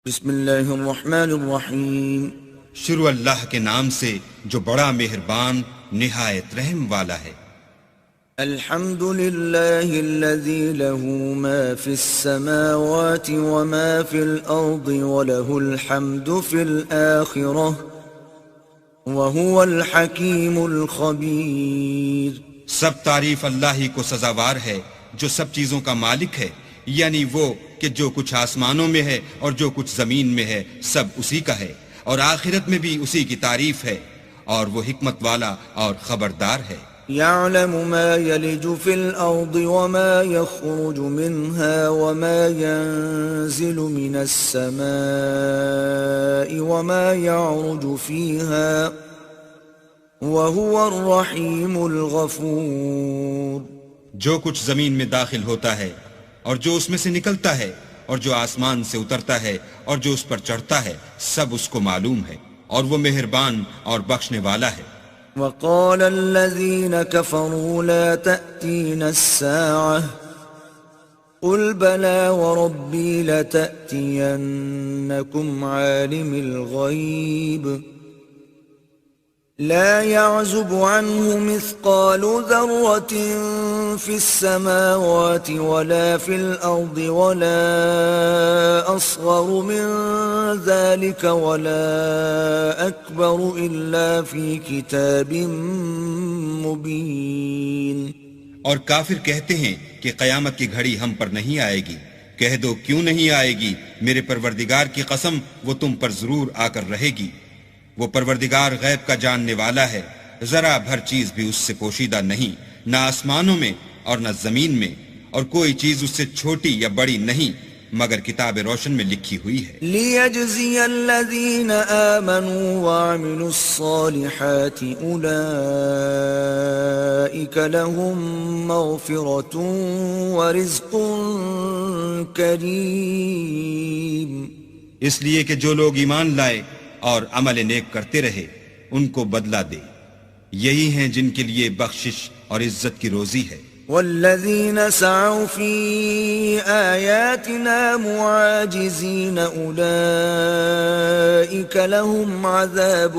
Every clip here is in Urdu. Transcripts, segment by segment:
بسم اللہ الرحمن الرحیم. شروع اللہ کے نام سے جو بڑا مہربان نہایت رحم والا ہے. الحمد للہ الذی له ما فی السماوات وما فی الارض وله الحمد فی الآخرة وهو الحکیم الخبیر. سب تعریف اللہ ہی کو سزاوار ہے جو سب چیزوں کا مالک ہے، یعنی وہ کہ جو کچھ آسمانوں میں ہے اور جو کچھ زمین میں ہے سب اسی کا ہے، اور آخرت میں بھی اسی کی تعریف ہے، اور وہ حکمت والا اور خبردار ہے. يعلم ما يلج في الأرض وما يخرج منها وما ينزل من السماء وما يعرج فيها وهو الرحيم الغفور. جو کچھ زمین میں داخل ہوتا ہے اور جو اس میں سے نکلتا ہے اور جو آسمان سے اترتا ہے اور جو اس پر چڑھتا ہے سب اس کو معلوم ہے، اور وہ مہربان اور بخشنے والا ہے. وقال الذين كفروا لا تأتينا الساعة قل بلى وربي لتأتينكم عالم الغيب لا يعزب عنه مثقال ذرة في السماوات ولا في الأرض ولا أصغر من ذلك ولا أكبر إلا في كتاب مبين. اور کافر کہتے ہیں کہ قیامت کی گھڑی ہم پر نہیں آئے گی. کہہ دو کیوں نہیں آئے گی، میرے پروردگار کی قسم وہ تم پر ضرور آ کر رہے گی. وہ پروردگار غیب کا جاننے والا ہے، ذرا بھر چیز بھی اس سے پوشیدہ نہیں، نہ آسمانوں میں اور نہ زمین میں، اور کوئی چیز اس سے چھوٹی یا بڑی نہیں مگر کتاب روشن میں لکھی ہوئی ہے. لِيَجْزِيَ الَّذِينَ آمَنُوا وَعَمِلُوا الصَّالِحَاتِ أُولَئِكَ لَهُم مَّغْفِرَةٌ وَرِزْقٌ كَرِيمٌ. اس لیے کہ جو لوگ ایمان لائے اور عمل نیک کرتے رہے ان کو بدلہ دے، یہی ہیں جن کے لیے بخشش اور عزت کی روزی ہے. والذين سعوا في آياتنا معاجزين أولئك لهم عذاب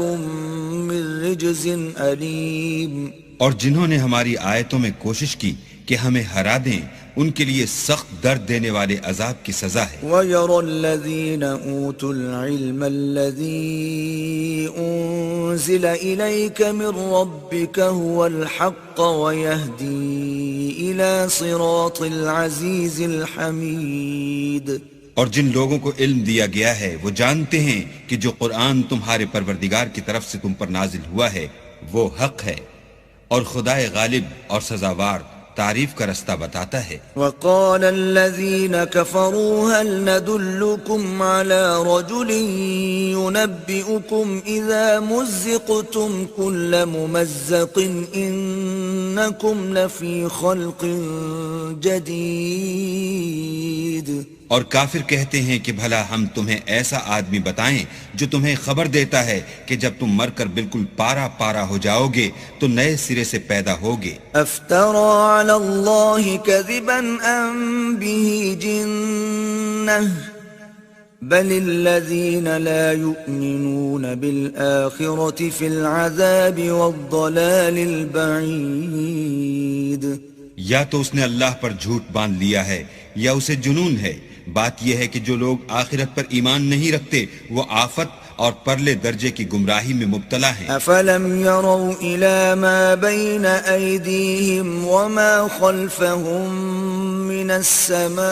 من رجز أليم. اور جنہوں نے ہماری آیتوں میں کوشش کی کہ ہمیں ہرا دیں ان کے لیے سخت درد دینے والے عذاب کی سزا ہے. وَيَرَى الَّذِينَ أُوتُوا الْعِلْمَ الَّذِي أُنزِلَ إِلَيْكَ مِنْ رَبِّكَ هُوَ الْحَقَّ وَيَهْدِي إِلَى صِرَاطِ الْعَزِيزِ الْحَمِيدِ. اور جن لوگوں کو علم دیا گیا ہے وہ جانتے ہیں کہ جو قرآن تمہارے پروردگار کی طرف سے تم پر نازل ہوا ہے وہ حق ہے، اور خدائے غالب اور سزاوار تعریف کا رستہ بتاتا ہے. وقال الذين كفروا هل ندلكم على رجل ينبئكم إذا مزقتم كل ممزق إنكم لفي خلق جديد. اور کافر کہتے ہیں کہ بھلا ہم تمہیں ایسا آدمی بتائیں جو تمہیں خبر دیتا ہے کہ جب تم مر کر بالکل پارا پارا ہو جاؤ گے تو نئے سرے سے پیدا ہوگے. افترى على الله كذبا ام به جنة بل الذين لا يؤمنون بالآخرة في العذاب والضلال البعيد. یا تو اس نے اللہ پر جھوٹ باندھ لیا ہے یا اسے جنون ہے. بات یہ ہے کہ جو لوگ آخرت پر ایمان نہیں رکھتے وہ آفت اور پرلے درجے کی گمراہی میں مبتلا ہیں. افلم يروا الى ما بين ايديهم وما خلفهم من السماء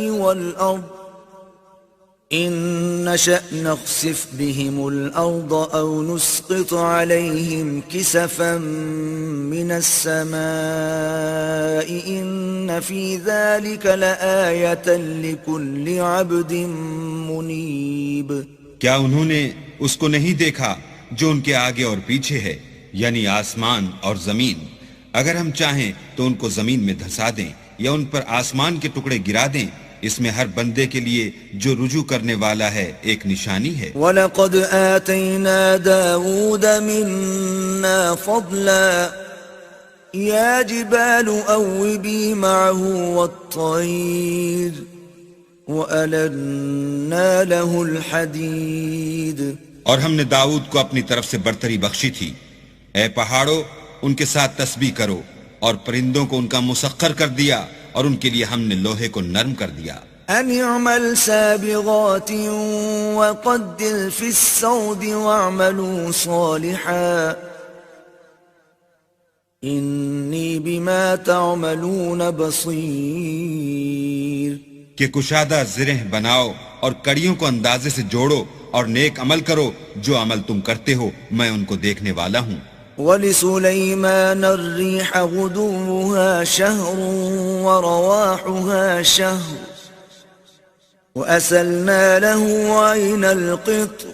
والارض ان نشأ نخسف بهم الارض او نسقط عليهم كسفا من السماء ان في ذلك لآية لكل عبد منيب. کیا انہوں نے اس کو نہیں دیکھا جو ان کے آگے اور پیچھے ہے، یعنی آسمان اور زمین؟ اگر ہم چاہیں تو ان کو زمین میں دھسا دیں یا ان پر آسمان کے ٹکڑے گرا دیں، اس میں ہر بندے کے لیے جو رجوع کرنے والا ہے ایک نشانی ہے. وَلَقَدْ آتَيْنَا دَاوُودَ مِنَّا فَضْلًا يَا جِبَالُ أَوِّبِي مَعَهُ وَالطَّيْرَ وَأَلَنَّا لَهُ الْحَدِيدِ اور ہم نے داؤد کو اپنی طرف سے برتری بخشی تھی. اے پہاڑوں ان کے ساتھ تسبیح کرو، اور پرندوں کو ان کا مسخر کر دیا، اور ان کے لیے ہم نے لوہے کو نرم کر دیا. أَنِ اعْمَلْ سَابِغَاتٍ وَقَدِّرْ فِي السَّوْدِ وَاعْمَلُوا صَالِحًا إِنِّي بِمَا تَعْمَلُونَ بَصِيرٌ کہ کشادہ زرہ بناؤ اور کڑیوں کو اندازے سے جوڑو اور نیک عمل کرو، جو عمل تم کرتے ہو میں ان کو دیکھنے والا ہوں. وَلِسُلَيْمَانَ الرِّيحَ غُدُوُّهَا شَهْرٌ وَرَوَاحُهَا شَهْرٌ وَأَسَلْنَا لَهُ عَيْنَ الْقِطْرِ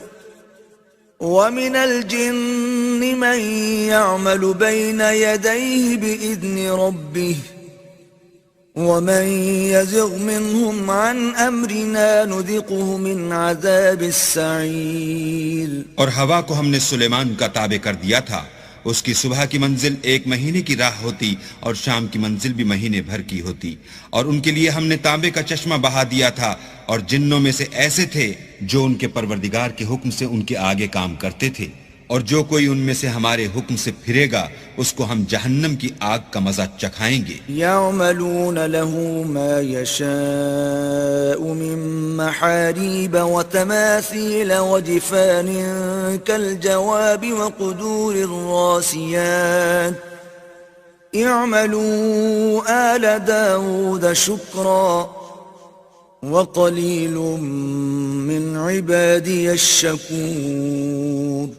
وَمِنَ الْجِنِّ مَنْ يَعْمَلُ بَيْنَ يَدَيْهِ بِإِذْنِ رَبِّهِ وَمَنْ يَزِغْ مِنْهُمْ عَنْ أَمْرِنَا نُذِقْهُ مِنْ عَذَابِ السَّعِيرِ. اور ہوا کو ہم نے سلیمان کا تابع کر دیا تھا. اس کی صبح کی منزل 1 مہینے کی راہ ہوتی اور شام کی منزل بھی مہینے بھر کی ہوتی. اور ان کے لیے ہم نے تانبے کا چشمہ بہا دیا تھا، اور جنوں میں سے ایسے تھے جو ان کے پروردگار کے حکم سے ان کے آگے کام کرتے تھے. اور جو کوئی ان میں سے ہمارے حکم سے پھرے گا اس کو ہم جہنم کی آگ کا مزہ چکھائیں گے. يَعْمَلُونَ لَهُ مَا يَشَاءُ مِن مَّحَارِيبَ وَتَمَاثِيلَ وَجِفَانٍ كَالْجَوَابِ وَقُدُورِ الرَّاسِيَاتِ اعْمَلُوا آلَ دَاوُودَ شُكْرًا وَقَلِيلٌ مِّنْ عِبَادِيَ الشَّكُورُ.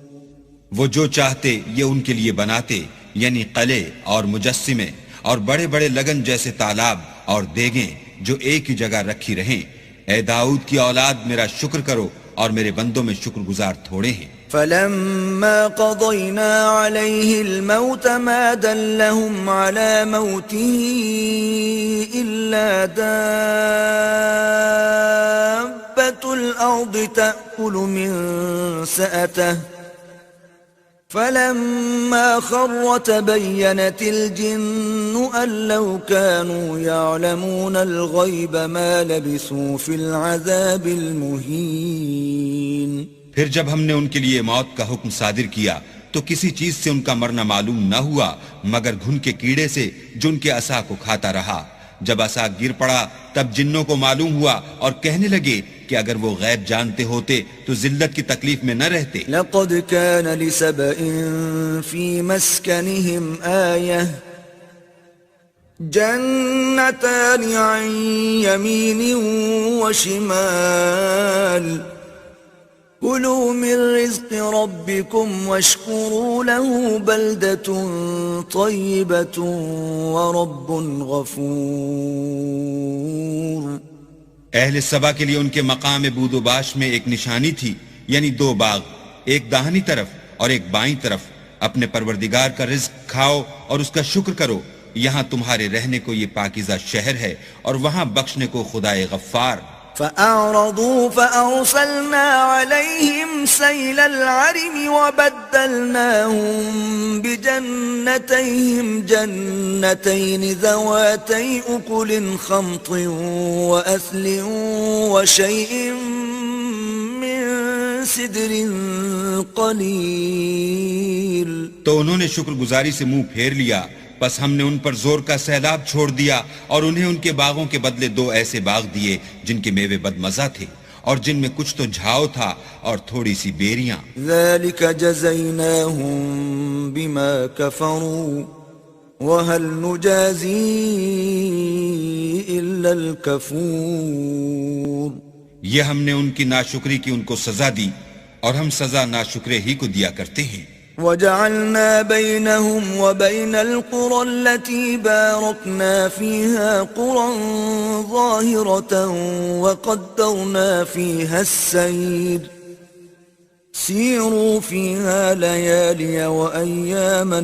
وہ جو چاہتے یہ ان کے لیے بناتے، یعنی قلعے اور مجسمے اور بڑے بڑے لگن جیسے تالاب اور دیگیں جو ایک ہی جگہ رکھی رہیں. اے داؤد کی اولاد میرا شکر کرو، اور میرے بندوں میں شکر گزار تھوڑے ہیں. فَلَمَّا قَضَيْنَا عَلَيْهِ الْمَوْتَ مَا دَلَّهُمْ عَلَى مَوْتِهِ إِلَّا دَابَّةُ الْأَرْضِ تَأْكُلُ مِنْ سَأَتَهُ فَلَمَّا خَرَّ تَبَيَّنَتِ الْجِنُّ أَن لَّوْ كَانُوا يَعْلَمُونَ الْغَيْبَ مَا لَبِثُوا فِي الْعَذَابِ الْمُهِينِ. پھر جب ہم نے ان کے لیے موت کا حکم صادر کیا تو کسی چیز سے ان کا مرنا معلوم نہ ہوا مگر گھن کے کیڑے سے جو ان کے عصا کو کھاتا رہا. جب عصا گر پڑا تب جنوں کو معلوم ہوا اور کہنے لگے کہ اگر وہ غیب جانتے ہوتے تو ذلت کی تکلیف میں نہ رہتے. لَقَدْ كَانَ لِسَبَإٍ فِي مَسْكَنِهِمْ آيَةٌ جَنَّتَانِ عَنْ يَمِينٍ وَشِمَالٍ كُلُوا مِنْ رِزْقِ رَبِّكُمْ وَاشْكُرُوا لَهُ بَلْدَةٌ طَيِّبَةٌ وَرَبٌّ غَفُورٌ. اہل سبا کے لیے ان کے مقام بود و باش میں ایک نشانی تھی، یعنی 2 باغ، ایک داہنی طرف اور ایک بائیں طرف. اپنے پروردگار کا رزق کھاؤ اور اس کا شکر کرو. یہاں تمہارے رہنے کو یہ پاکیزہ شہر ہے اور وہاں بخشنے کو خدائے غفار. فَأَعْرَضُوا فَأَرْسَلْنَا عَلَيْهِمْ سَيْلَ الْعَرِمِ وَبَدَّلْنَاهُمْ بِجَنَّتَيْهِمْ جَنَّتَيْنِ ذَوَاتَيْ أُكُلٍ خَمْطٍ وَأَثْلٍ وَشَيْءٍ مِّن سِدْرٍ قَلِيلٍ. تو انہوں نے شکر گزاری سے منہ پھیر لیا، بس ہم نے ان پر زور کا سیلاب چھوڑ دیا اور انہیں ان کے باغوں کے بدلے 2 ایسے باغ دیے جن کے میوے بد مزہ تھے اور جن میں کچھ تو جھاؤ تھا اور تھوڑی سی بیریاں. ذَلِكَ جَزَيْنَاهُمْ بِمَا كَفَرُوا وَهَلْ نُجَازِي إِلَّا الْكَفُورَ. یہ ہم نے ان کی ناشکری کی ان کو سزا دی اور ہم سزا ناشکرے ہی کو دیا کرتے ہیں. وَجَعَلْنَا بَيْنَهُمْ وَبَيْنَ الْقُرَى الَّتِي بَارَكْنَا فِيهَا قُرًى ظَاهِرَةً وَقَدَّرْنَا فِيهَا السَّيْرَ سِيرُوا فِيهَا لَيَالِيَ وَأَيَّامًا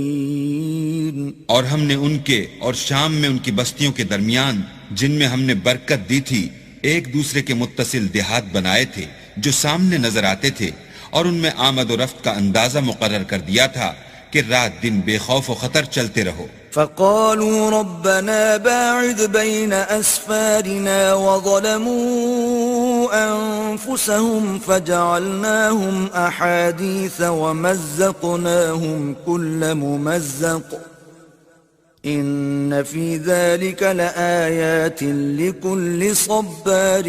آمِنِينَ. اور ہم نے ان کے اور شام میں ان کی بستیوں کے درمیان جن میں ہم نے برکت دی تھی ایک دوسرے کے متصل دیہات بنائے تھے جو سامنے نظر آتے تھے، اور ان میں آمد و رفت کا اندازہ مقرر کر دیا تھا کہ رات دن بے خوف و خطر چلتے رہو. فقالوا ربنا باعد بين أسفارنا وظلموا أنفسهم فجعلناهم أحاديث ومزقناهم كل ممزق إن في ذلك لآيات لكل صبار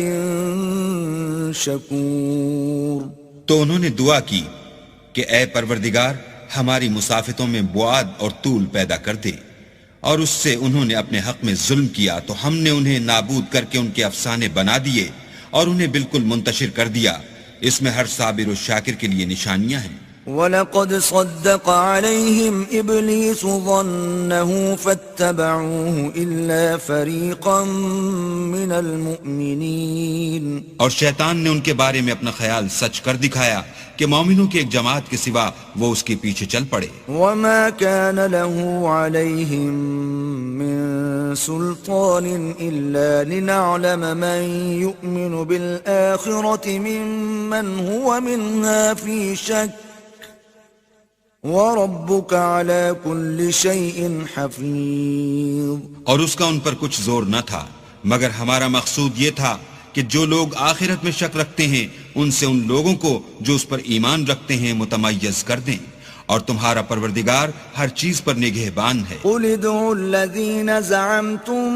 شكور. تو انہوں نے دعا کی کہ اے پروردگار ہماری مسافتوں میں بعد اور طول پیدا کر دے، اور اس سے انہوں نے اپنے حق میں ظلم کیا تو ہم نے انہیں نابود کر کے ان کے افسانے بنا دیے اور انہیں بالکل منتشر کر دیا. اس میں ہر صابر و شاکر کے لیے نشانیاں ہیں. وَلَقَدْ صَدَّقَ عَلَيْهِمْ إِبْلِيسُ ظَنَّهُ فَاتَّبَعُوهُ إِلَّا فَرِيقًا مِّنَ الْمُؤْمِنِينَ. اور شیطان نے ان کے بارے میں اپنا خیال سچ کر دکھایا کہ مومنوں کی ایک جماعت کے سوا وہ اس کے پیچھے چل پڑے. وَمَا كَانَ لَهُ عَلَيْهِمْ مِن سُلْطَانٍ إِلَّا لِنَعْلَمَ مَن يُؤْمِنُ بِالْآخِرَةِ مِمَّنْ هُوَ مِنْهَا فِي شَكٍّ وَرَبُّكَ عَلَى كُلِّ شَيْءٍ حَفِيظٌ. اور اس کا ان پر کچھ زور نہ تھا مگر ہمارا مقصود یہ تھا کہ جو لوگ آخرت میں شک رکھتے ہیں ان سے ان لوگوں کو جو اس پر ایمان رکھتے ہیں متمیز کر دیں، اور تمہارا پروردگار ہر چیز پر نگہبان ہے. قُلِ ادْعُوا الَّذِينَ زَعَمْتُم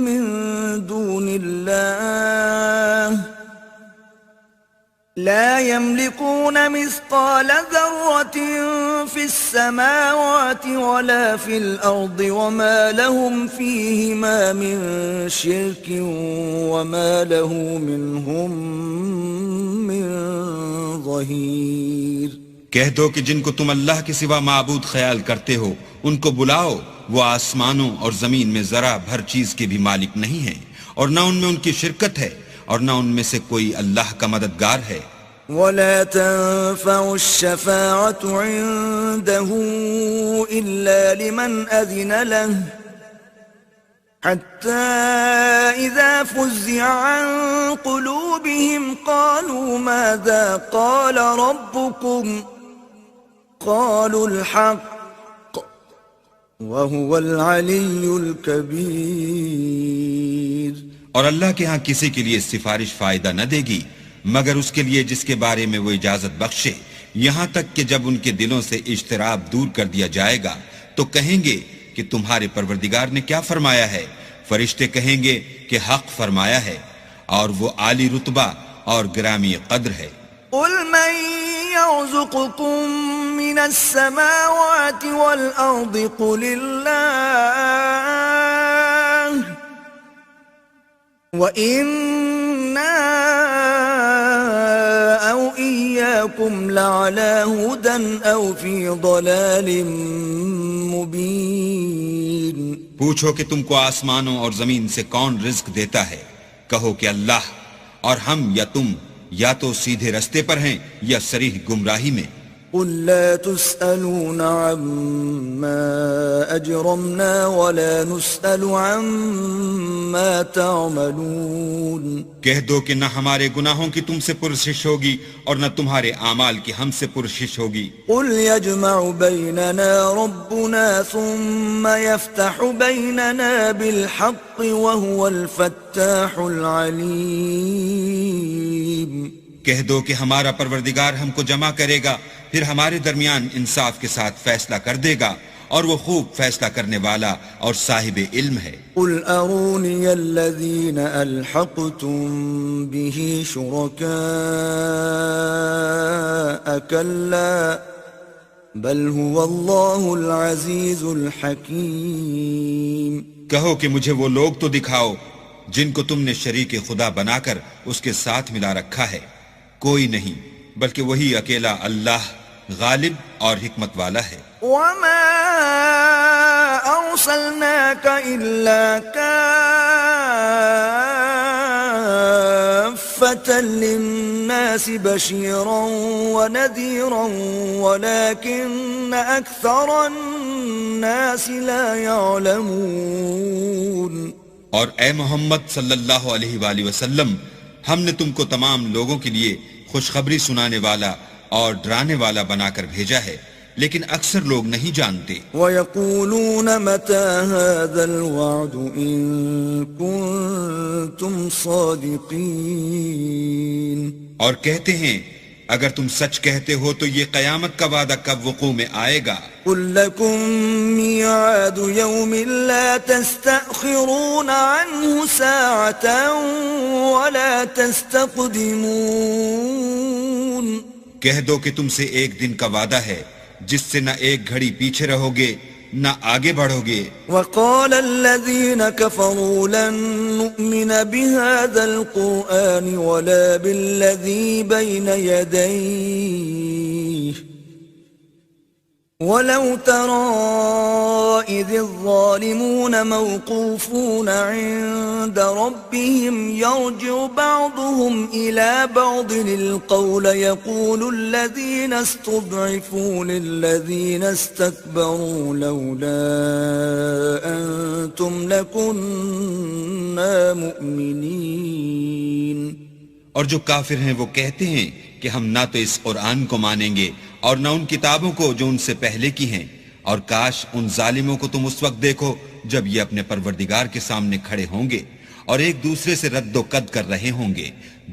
مِّن دُونِ اللَّهِ لا يملكون مثقال ذرة في السماوات ولا في الأرض وما لهم فيهما من شرك وما له منهم من ظهير. کہہ دو کہ جن کو تم اللہ کے سوا معبود خیال کرتے ہو ان کو بلاؤ، وہ آسمانوں اور زمین میں ذرا بھر چیز کے بھی مالک نہیں ہیں، اور نہ ان میں ان کی شرکت ہے اور نہ ان میں سے کوئی اللہ کا مددگار ہے. ولا تنفع الشفاعة عنده إلا لمن أذن له حتى إذا فزع عن قلوبهم قالوا ماذا قال ربكم قالوا الحق وهو العلي الكبير. اور اللہ کے ہاں کسی کے لیے سفارش فائدہ نہ دے گی مگر اس کے لیے جس کے بارے میں وہ اجازت بخشے، یہاں تک کہ جب ان کے دلوں سے اجتراب دور کر دیا جائے گا تو کہیں گے کہ تمہارے پروردگار نے کیا فرمایا ہے. فرشتے کہیں گے کہ حق فرمایا ہے اور وہ عالی رتبہ اور گرامی قدر ہے. قل من يرزقكم من السماوات والأرض قل الله وإنا أو إياكم لعلى هدى أو في ضلال مبين. پوچھو کہ تم کو آسمانوں اور زمین سے کون رزق دیتا ہے، کہو کہ اللہ، اور ہم یا تم یا تو سیدھے رستے پر ہیں یا صریح گمراہی میں. قل لا تسألون عما أجرمنا ولا نسأل عما تعملون. کہہ دو کہ نہ ہمارے گناہوں کی تم سے پرسش ہوگی اور نہ تمہارے اعمال کی ہم سے پرسش ہوگی. قل يجمع بيننا ربنا ثم يفتح بيننا بالحق وهو الفتاح العليم. کہہ دو کہ ہمارا پروردگار ہم کو جمع کرے گا، پھر ہمارے درمیان انصاف کے ساتھ فیصلہ کر دے گا، اور وہ خوب فیصلہ کرنے والا اور صاحب علم ہے. قل أروني الذين ألحقتم به شركاء كلا بل هو الله العزيز الحكيم. کہو کہ مجھے وہ لوگ تو دکھاؤ جن کو تم نے شریک خدا بنا کر اس کے ساتھ ملا رکھا ہے. کوئی نہیں بلکہ وہی اکیلا اللہ غالب اور حکمت والا ہے. وما أرسلناك إلا كافة للناس بشيرا ونذيرا ولكن أكثر الناس لا يعلمون. اور اے محمد صلی اللہ علیہ وآلہ وسلم، ہم نے تم کو تمام لوگوں کے لیے خوشخبری سنانے والا اور ڈرانے والا بنا کر بھیجا ہے، لیکن اکثر لوگ نہیں جانتے. وَيَقُولُونَ مَتَى هَذَا الْوَعْدُ إِن كُنتُمْ صَادِقِينَ. اور کہتے ہیں اگر تم سچ کہتے ہو تو یہ قیامت کا وعدہ کب وقوع میں آئے گا. قُل لَّكُم مِّيعَادُ يَوْمٍ لَّا تَسْتَأْخِرُونَ عَنْهُ سَاعَةً وَلَا تَسْتَقْدِمُونَ. کہہ دو کہ تم سے ایک دن کا وعدہ ہے جس سے نہ ایک گھڑی پیچھے رہو گے نہ آگے بڑھو گے. وَقَالَ الَّذِينَ كَفَرُوا لَن نُّؤْمِنَ بِهَذَا الْقُرْآنِ وَلَا بِالَّذِي بَيْنَ يَدَيْهِ وَلَوْ تَرَىٰ إِذِ الظَّالِمُونَ مَوْقُوفُونَ عِندَ رَبِّهِمْ يَرْجِعُ بَعْضُهُمْ إِلَىٰ بَعْضٍ الْقَوْلَ يَقُولُ الَّذِينَ اسْتُضْعِفُوا لِلَّذِينَ اسْتَكْبَرُوا لَوْلَا أَنتُمْ لَكُنَّا مُؤْمِنِينَ. اور جو کافر ہیں وہ کہتے ہیں کہ ہم نہ تو اس قرآن کو مانیں گے اور نہ ان کتابوں کو جو ان سے پہلے کی ہیں، اور کاش ان ظالموں کو تم اس وقت دیکھو جب یہ اپنے پروردگار کے سامنے کھڑے ہوں گے اور ایک دوسرے سے رد و قد کر رہے ہوں گے.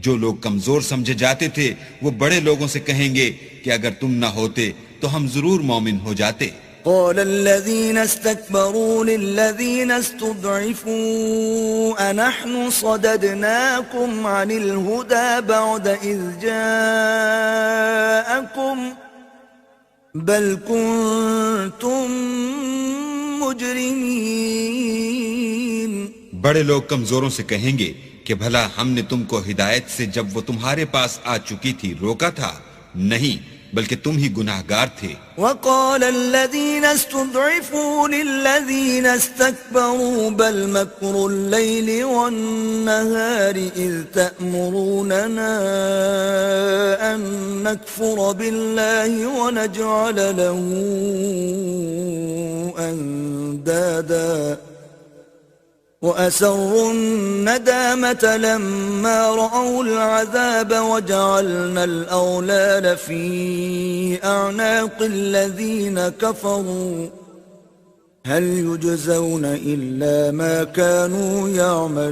جو لوگ کمزور سمجھے جاتے تھے وہ بڑے لوگوں سے کہیں گے کہ اگر تم نہ ہوتے تو ہم ضرور مومن ہو جاتے. قال الذين استكبروا للذين استضعفوا أنحن صددناكم عن الهدى بعد إذ جاءكم بل كنتم مجرمين. بڑے لوگ کمزوروں سے کہیں گے کہ بھلا ہم نے تم کو ہدایت سے جب وہ تمہارے پاس آ چکی تھی روکا تھا؟ نہیں، بلکہ تم ہی گناہگار تھے. وقال الذين استضعفوا للذين استكبروا بل مكر الليل والنهار إذ تأمروننا أن نكفر بالله ونجعل له أندادا وأسروا الندامة لما رأوا العذاب وجعلنا الأغلال في أعناق الذين كفروا هل يجزون إلا ما كانوا يعملون.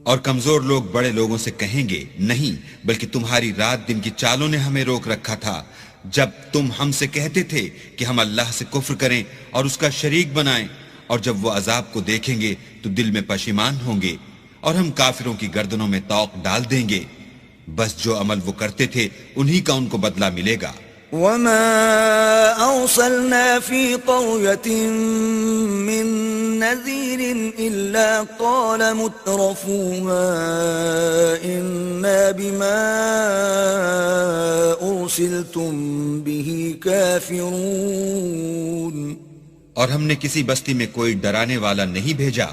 اور کمزور لوگ بڑے لوگوں سے کہیں گے نہیں، بلکہ تمہاری رات دن کی چالوں نے ہمیں روک رکھا تھا جب تم ہم سے کہتے تھے کہ ہم اللہ سے کفر کریں اور اس کا شریک بنائیں، اور جب وہ عذاب کو دیکھیں گے تو دل میں پشیمان ہوں گے اور ہم کافروں کی گردنوں میں طوق ڈال دیں گے. بس جو عمل وہ کرتے تھے انہی کا ان کو بدلہ ملے گا. وما أرسلنا في قرية من نذير إلا قال مترفوها إنا بما أرسلتم به كافرون. اور ہم نے کسی بستی میں کوئی ڈرانے والا نہیں بھیجا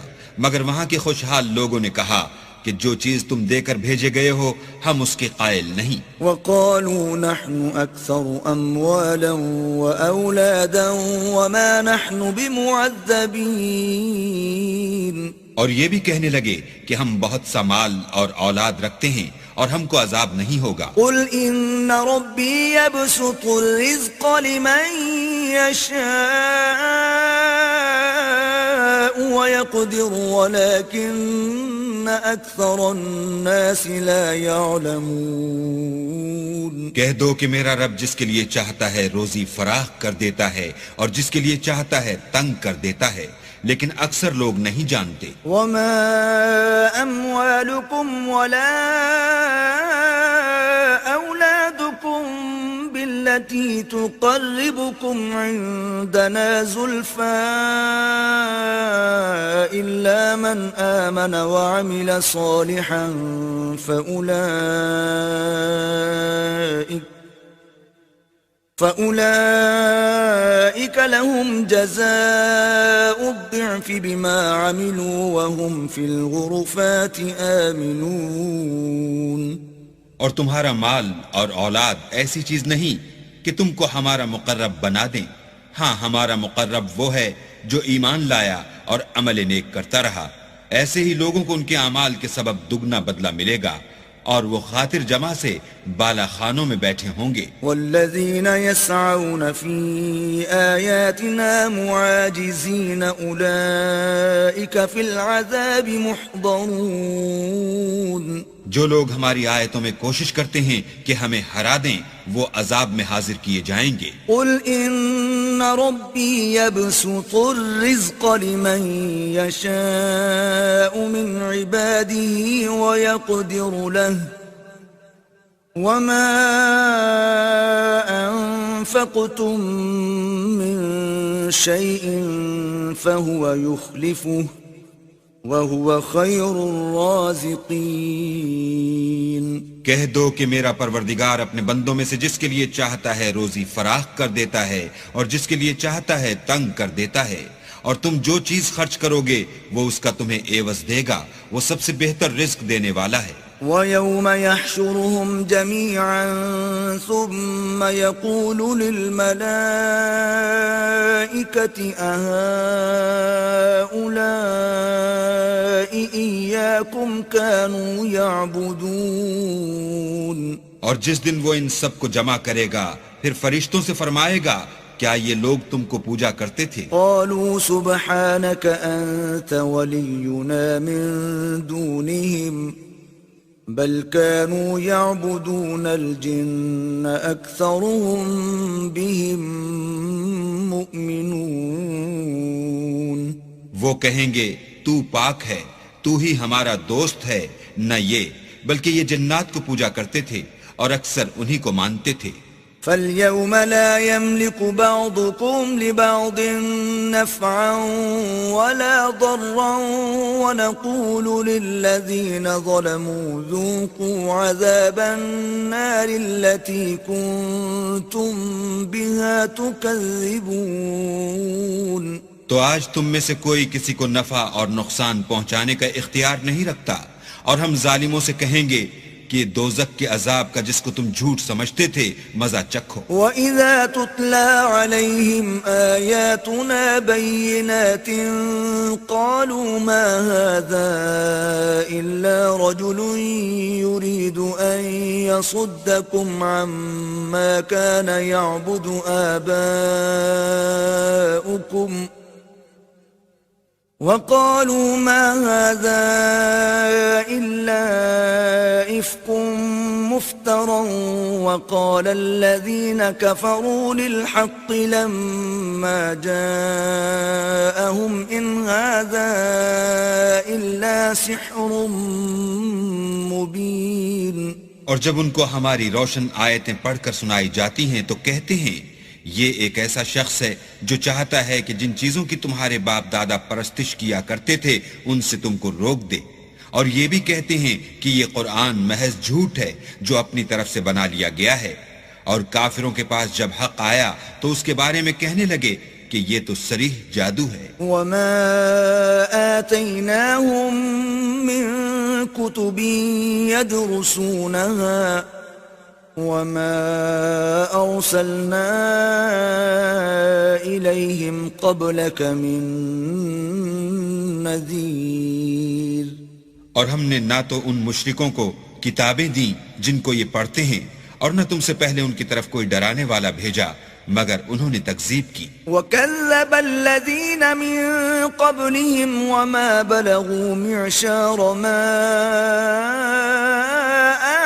مگر وہاں کے خوشحال لوگوں نے کہا کہ جو چیز تم دے کر بھیجے گئے ہو ہم اس کے قائل نہیں. وقالوا نحن أكثر أموالا وأولادا وما نحن بمعذبين. اور یہ بھی کہنے لگے کہ ہم بہت سا مال اور اولاد رکھتے ہیں اور ہم کو عذاب نہیں ہوگا. قل إن ربي يبسط الرزق لمن يشاء ويقدر ولكن أكثر الناس لا يعلمون. کہہ دو کہ میرا رب جس کے لیے چاہتا ہے روزی فراخ کر دیتا ہے اور جس کے لیے چاہتا ہے تنگ کر دیتا ہے، لیکن اکثر لوگ نہیں جانتے. وما أموالكم ولا أولادكم بالتي تقربكم عندنا زلفى إلا من آمن وعمل صالحا فأولئك لهم جزاء الضعف بما عملوا وهم في الغرفات آمنون. اور تمہارا مال اور اولاد ایسی چیز نہیں کہ تم کو ہمارا مقرب بنا دیں. ہاں، ہمارا مقرب وہ ہے جو ایمان لایا اور عمل نیک کرتا رہا. ایسے ہی لوگوں کو ان کے اعمال کے سبب دگنا بدلہ ملے گا اور وہ خاطر جمع سے بالا خانوں میں بیٹھے ہوں گے. والذین یسعون فی آیاتنا معاجزین اولئک فی العذاب محضرون. جو لوگ ہماری آیتوں میں کوشش کرتے ہیں کہ ہمیں ہرا دیں وہ عذاب میں حاضر کیے جائیں گے. قل ان ربی یبسط الرزق لمن یشاء من عباده ویقدر له وما انفقتم من شیء فهو يخلفه وَهُوَ خَيْرُ الرَّازِقِينَ. کہہ دو کہ میرا پروردگار اپنے بندوں میں سے جس کے لیے چاہتا ہے روزی فراخ کر دیتا ہے اور جس کے لیے چاہتا ہے تنگ کر دیتا ہے، اور تم جو چیز خرچ کرو گے وہ اس کا تمہیں عوض دے گا، وہ سب سے بہتر رزق دینے والا ہے. وَيَوْمَ يَحْشُرُهُمْ جَمِيعًا ثُمَّ يَقُولُ لِلْمَلَائِكَةِ أَهَؤُلَاءِ إِيَّاكُمْ كَانُوا يَعْبُدُونَ. اور جس دن وہ ان سب کو جمع کرے گا پھر فرشتوں سے فرمائے گا کیا یہ لوگ تم کو پوجا کرتے تھے؟ قالوا سبحانك أنت ولينا من دونهم بل كانوا يعبدون الجن أكثرهم بهم مؤمنون. وہ کہیں گے تو پاک ہے، تو ہی ہمارا دوست ہے، نہ یہ بلکہ یہ جنات کو پوجا کرتے تھے اور اکثر انہی کو مانتے تھے. فاليوم لا يملك بعضكم لبعض نفعا ولا ضرا ونقول للذين ظلموا ذوقوا عذاب النار التي كنتم بها تكذبون. تو آج تم میں سے کوئی کسی کو نفع اور نقصان پہنچانے کا اختیار نہیں رکھتا، اور ہم ظالموں سے کہیں گے کہ دوزخ کے عذاب کا جس کو تم جھوٹ سمجھتے تھے مزہ چکھو. وَإِذَا تُتْلَى عَلَيْهِمْ آيَاتُنَا بَيِّنَاتٍ قَالُوا مَا هَذَا إِلَّا رَجُلٌ يُرِيدُ أَن يَصُدَّكُمْ عَمَّا كَانَ يَعْبُدُ آبَاؤُكُمْ وقالوا ما هذا إلا إفك مفترى وقال الذين كفروا للحق لما جاءهم إن هذا إلا سحر مبين. اور جب ان کو ہماری روشن آیتیں پڑھ کر سنائی جاتی ہیں تو کہتے ہیں یہ ایک ایسا شخص ہے جو چاہتا ہے کہ جن چیزوں کی تمہارے باپ دادا پرستش کیا کرتے تھے ان سے تم کو روک دے، اور یہ بھی کہتے ہیں کہ یہ قرآن محض جھوٹ ہے جو اپنی طرف سے بنا لیا گیا ہے. اور کافروں کے پاس جب حق آیا تو اس کے بارے میں کہنے لگے کہ یہ تو صریح جادو ہے. وما آتيناهم من كتب يدرسونها وما أرسلنا إليهم قبلك من نذير. اور ہم نے نہ تو ان مشرکوں کو کتابیں دیں جن کو یہ پڑھتے ہیں، اور نہ تم سے پہلے ان کی طرف کوئی ڈرانے والا بھیجا مگر انہوں نے تکذیب کی. وَكَذَّبَ الَّذِينَ مِن قَبْلِهِمْ وَمَا بَلَغُوا مِعْشَارَ مَا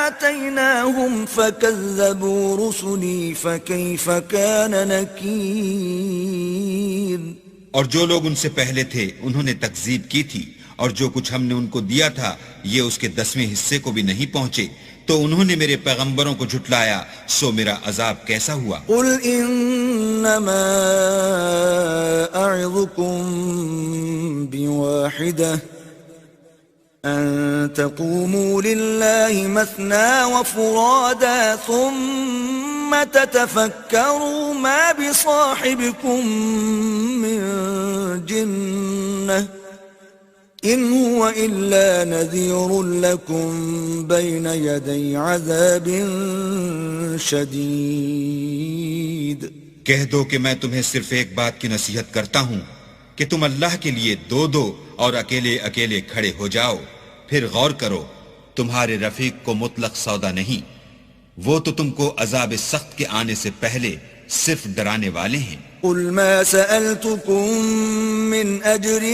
آتَيْنَاهُمْ فَكَذَّبُوا رُسُلِي فَكَيْفَ كَانَ نَكِيرٌ. اور جو لوگ ان سے پہلے تھے انہوں نے تکذیب کی تھی، اور جو کچھ ہم نے ان کو دیا تھا یہ اس کے 10ویں حصے کو بھی نہیں پہنچے، تو انہوں نے میرے پیغمبروں کو جھٹلایا، سو میرا عذاب کیسا ہوا. قل انما اعظكم بواحدة ان تقوموا لله مثنى وفرادا ثم تتفكروا ما بصاحبكم من جنة إن هو إلا نذير لكم بين يدي عذاب شديد. کہہ دو کہ میں تمہیں صرف ایک بات کی نصیحت کرتا ہوں کہ تم اللہ کے لیے دو دو اور اکیلے اکیلے کھڑے ہو جاؤ، پھر غور کرو تمہارے رفیق کو مطلق سودا نہیں، وہ تو تم کو عذاب سخت کے آنے سے پہلے صرف ڈرانے والے ہیں۔ قل ما سألتكم من أجر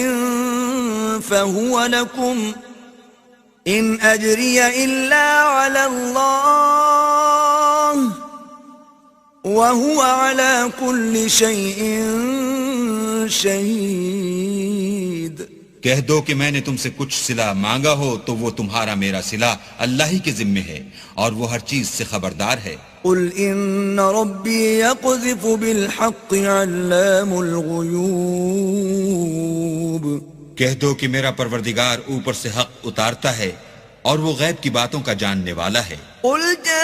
فهو لكم إن أجري إلا على الله وهو على كل شيء شهيد۔ کہہ دو کہ میں نے تم سے کچھ صلہ مانگا ہو تو وہ تمہارا میرا صلہ اللہ ہی کے ذمے ہے، اور وہ ہر چیز سے خبردار ہے۔ قل إن ربي يقذف بالحق علام الغيوب۔ کہہ دو کہ میرا پروردگار اوپر سے حق اتارتا ہے اور وہ غیب کی باتوں کا جاننے والا ہے۔ قل جاء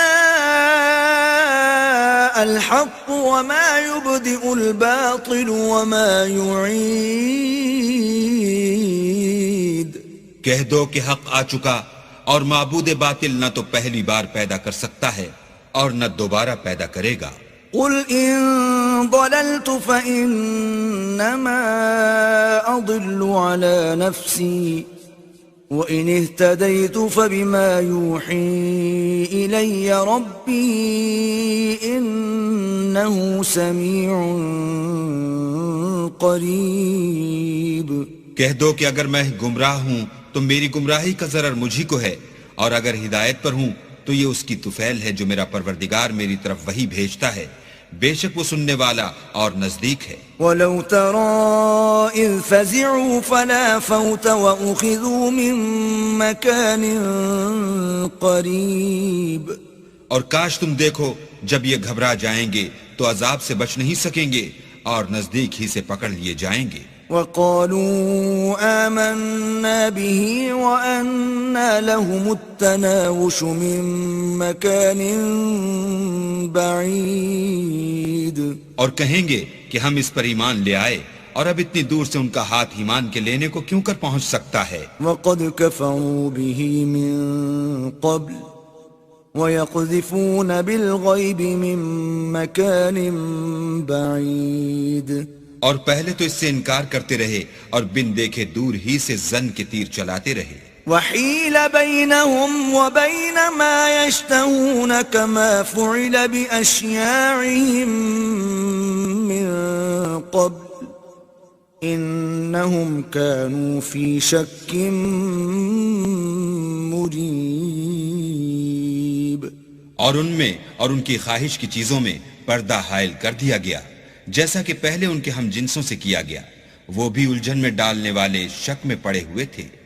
الحق وما يبدئ الباطل وما يعيد۔ کہہ دو کہ حق آ چکا اور معبود باطل نہ تو پہلی بار پیدا کر سکتا ہے اور نہ دوبارہ پیدا کرے گا۔ قل إن ضللت فإنما أضل على نفسي وإن اهتديت فبما يوحي إلي ربي إنه سميع قريب۔ کہہ دو کہ اگر میں گمراہ ہوں تو میری گمراہی کا ضرر مجھی کو ہے، اور اگر ہدایت پر ہوں تو یہ اس کی طفیل ہے جو میرا پروردگار میری طرف وحی بھیجتا ہے، بے شک وہ سننے والا اور نزدیک ہے۔ وَلَوْ تَرَى إِذْ فَزِعُوا فَلَا فَوْتَ وَأُخِذُوا مِن مَّكَانٍ قَرِيبٍ۔ اور کاش تم دیکھو جب یہ گھبرا جائیں گے تو عذاب سے بچ نہیں سکیں گے اور نزدیک ہی سے پکڑ لیے جائیں گے۔ وَقَالُوا آمَنَّا بِهِ وَأَنَّا لَهُمُ التَّنَاوُشُ مِن مَّكَانٍ بَعِيدٍ۔ اور کہیں گے کہ ہم اس پر ایمان لے آئے، اور اب اتنی دور سے ان کا ہاتھ ایمان کے لینے کو کیوں کر پہنچ سکتا ہے۔ وَقَدْ كَفَرُوا بِهِ مِن قَبْلُ وَيَقْذِفُونَ بِالْغَيْبِ مِن مَّكَانٍ بَعِيدٍ۔ اور پہلے تو اس سے انکار کرتے رہے اور بن دیکھے دور ہی سے زن کے تیر چلاتے رہے۔ وحیل بینہم وبین ما یشتہون کما فعل بأشیاعہم من قبل انہم کانوا فی شک مریب۔ اور ان میں اور ان کی خواہش کی چیزوں میں پردہ حائل کر دیا گیا، جیسا کہ پہلے ان کے ہم جنسوں سے کیا گیا، وہ بھی الجھن میں ڈالنے والے شک میں پڑے ہوئے تھے۔